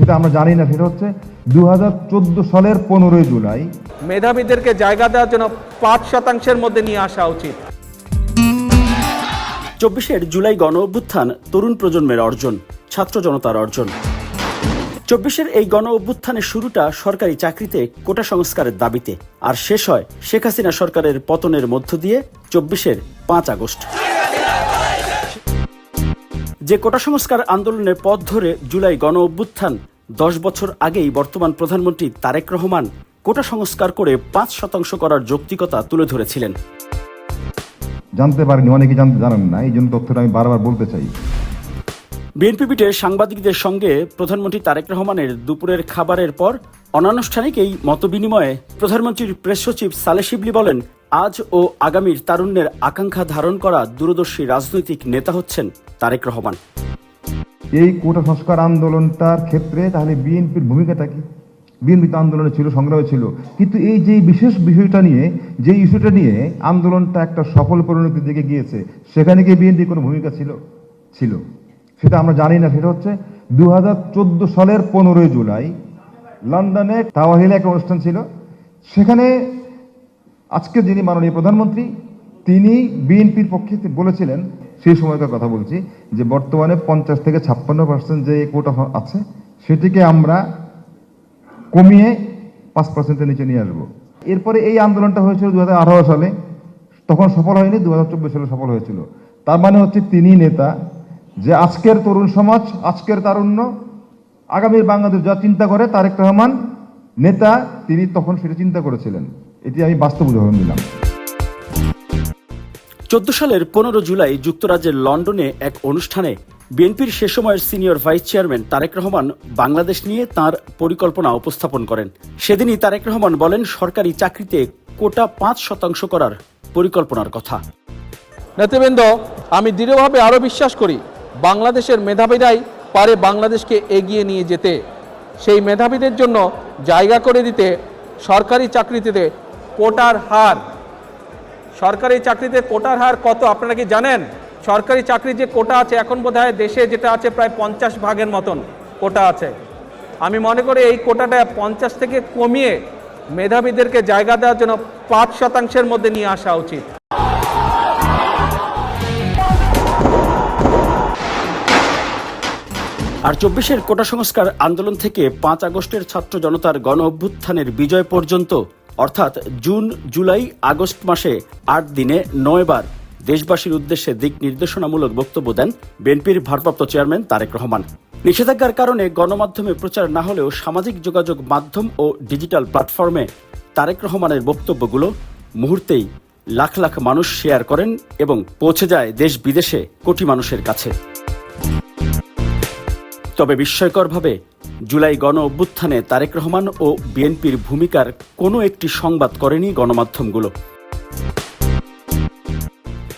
সেটা আমরা জানি না। সেটা হচ্ছে 2014 সালের 15 জুলাই মেধাবীদেরকে জায়গা দেওয়ার জন্য 5% মধ্যে নিয়ে আসা উচিত। 24 জুলাই গণ অভ্যুত্থান তরুণ প্রজন্মের অর্জন, ছাত্র জনতার অর্জন। 24 এই গণ অভ্যুত্থানের শুরুটা সরকারি চাকরিতে কোটা সংস্কারের দাবিতে, আর শেষ হয় শেখ হাসিনা সরকারের পতনের মধ্য দিয়ে 24 5 আগস্ট। যে কোটা সংস্কার আন্দোলনের পথ ধরে জুলাই গণ অভ্যুত্থান 10 বছর আগেই বর্তমান প্রধানমন্ত্রী তারেক রহমান কোটা সংস্কার করে 5% করার যৌক্তিকতা তুলে ধরেছিলেন। জানতে পারেনি, অনেকে জানেন না, এই জন্য তথ্যটা আমি বারবার বলতে চাই। বিএনপি বিটে সাংবাদিকদের সঙ্গে প্রধানমন্ত্রী তারেক রহমানের দুপুরের খাবারের পর অনানুষ্ঠানিক এই মতবিনিময়ে প্রধানমন্ত্রীর প্রেস সচিব সালেহ শিবলি বলেন, আজ ও আগামীর তারুণ্যের আকাঙ্ক্ষা ধারণ করা দূরদর্শী রাজনৈতিক নেতা হচ্ছেন তারেক রহমান। এই কোটা সংস্কার আন্দোলনটার ক্ষেত্রে তাহলে বিএনপির ভূমিকাটা কি? বিএনপি তো আন্দোলনে ছিল, সংগ্রামে ছিল, কিন্তু এই যে বিশেষ বিষয়টা নিয়ে, যে ইস্যুটা নিয়ে আন্দোলনটা একটা সফল পরিণতির দিকে গিয়েছে, সেখানে কি বিএনপি কোনো ভূমিকা ছিল? সেটা আমরা জানি না। সেটা হচ্ছে 2014 সালের 15 জুলাই লন্ডনে টাওয়ার হিলে একটা অনুষ্ঠান ছিল। সেখানে আজকে যিনি মাননীয় প্রধানমন্ত্রী, তিনি বিএনপির পক্ষে বলেছিলেন, সেই সময়কার কথা বলছি, যে বর্তমানে 50 থেকে 56% যে কোটা আছে সেটিকে আমরা কমিয়ে 5%-এর নিচে নিয়ে আসবো। এরপরে এই আন্দোলনটা হয়েছিল 2018 সালে, তখন সফল হয়নি, 2024 সালে সফল হয়েছিল। তার মানে হচ্ছে তিনি নেতা, যে আজকের তরুণ সমাজ, আজকের তারুণ্য, আগামীর বাংলাদেশ যা চিন্তা করে, তারেক রহমান নেতা, তিনি তখন সেটা চিন্তা করেছিলেন। এটি আমি বাস্তব উদাহরণ দিলাম। 14 সালের 15 জুলাই যুক্তরাজ্যের লন্ডনে এক অনুষ্ঠানে বিএনপির সে সময়ের senior vice chairman Tarek Rahman Bangladesh নিয়ে তার পরিকল্পনা উপস্থাপন করেন। সেদিনই তারেক রহমান বলেন সরকারি চাকরিতে কোটা 5% করার পরিকল্পনার কথা। নেতৃবৃন্দ, আমি দৃঢ়ভাবে আরও বিশ্বাস করি বাংলাদেশের মেধাবীরাই পারে বাংলাদেশকে এগিয়ে নিয়ে যেতে। সেই মেধাবীদের জন্য জায়গা করে দিতে সরকারি চাকরিতে কোটার হার, সরকারি চাকরিতে কোটার হার কত আপনারা কি জানেন? সরকারি চাকরি যে কোটা আছে এখন বোধহয় দেশে যেটা আছে প্রায় 50 মতন কোটা আছে। আমি মনে করি এই কোটাটা 50 থেকে কমিয়ে মেধাবীদেরকে জায়গা দেওয়ার জন্য 5% মধ্যে নিয়ে আসা উচিত। আর 24 কোটা সংস্কার আন্দোলন থেকে 5 আগস্টের ছাত্র জনতার গণ অভ্যুত্থানের বিজয় পর্যন্ত, অর্থাৎ জুন, জুলাই, আগস্ট মাসে 8 দিনে 9 বার দেশবাসীর উদ্দেশ্যে দিক নির্দেশনামূলক বক্তব্য দেন বিএনপির ভারপ্রাপ্ত চেয়ারম্যান তারেক রহমান। নিষেধাজ্ঞার কারণে গণমাধ্যমে প্রচার না হলেও সামাজিক যোগাযোগ মাধ্যম ও ডিজিটাল প্ল্যাটফর্মে তারেক রহমানের বক্তব্যগুলো মুহূর্তেই লাখ লাখ মানুষ শেয়ার করেন এবং পৌঁছে যায় দেশ বিদেশে কোটি মানুষের কাছে। তবে বিস্ময়করভাবে জুলাই গণ অভ্যুত্থানে তারেক রহমান ও বিএনপির ভূমিকার কোনো একটি সংবাদ করেনি গণমাধ্যমগুলো।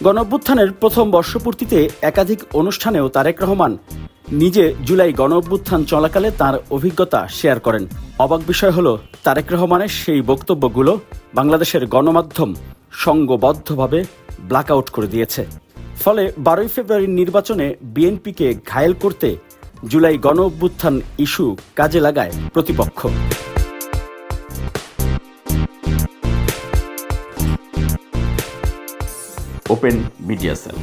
গণ অভ্যুত্থানের প্রথম বর্ষপূর্তিতে একাধিক অনুষ্ঠানেও তারেক রহমান নিজে জুলাই গণ অভ্যুত্থান চলাকালে তার অভিজ্ঞতা শেয়ার করেন। অবাক বিষয় হলো, তারেক রহমানের সেই বক্তব্যগুলো বাংলাদেশের গণমাধ্যম সংঘবদ্ধভাবে ব্ল্যাকআউট করে দিয়েছে। ফলে 12 ফেব্রুয়ারির নির্বাচনে বিএনপিকে ঘায়েল করতে জুলাই গণ অভ্যুত্থান ইস্যু কাজে লাগায় প্রতিপক্ষ। Open media cell.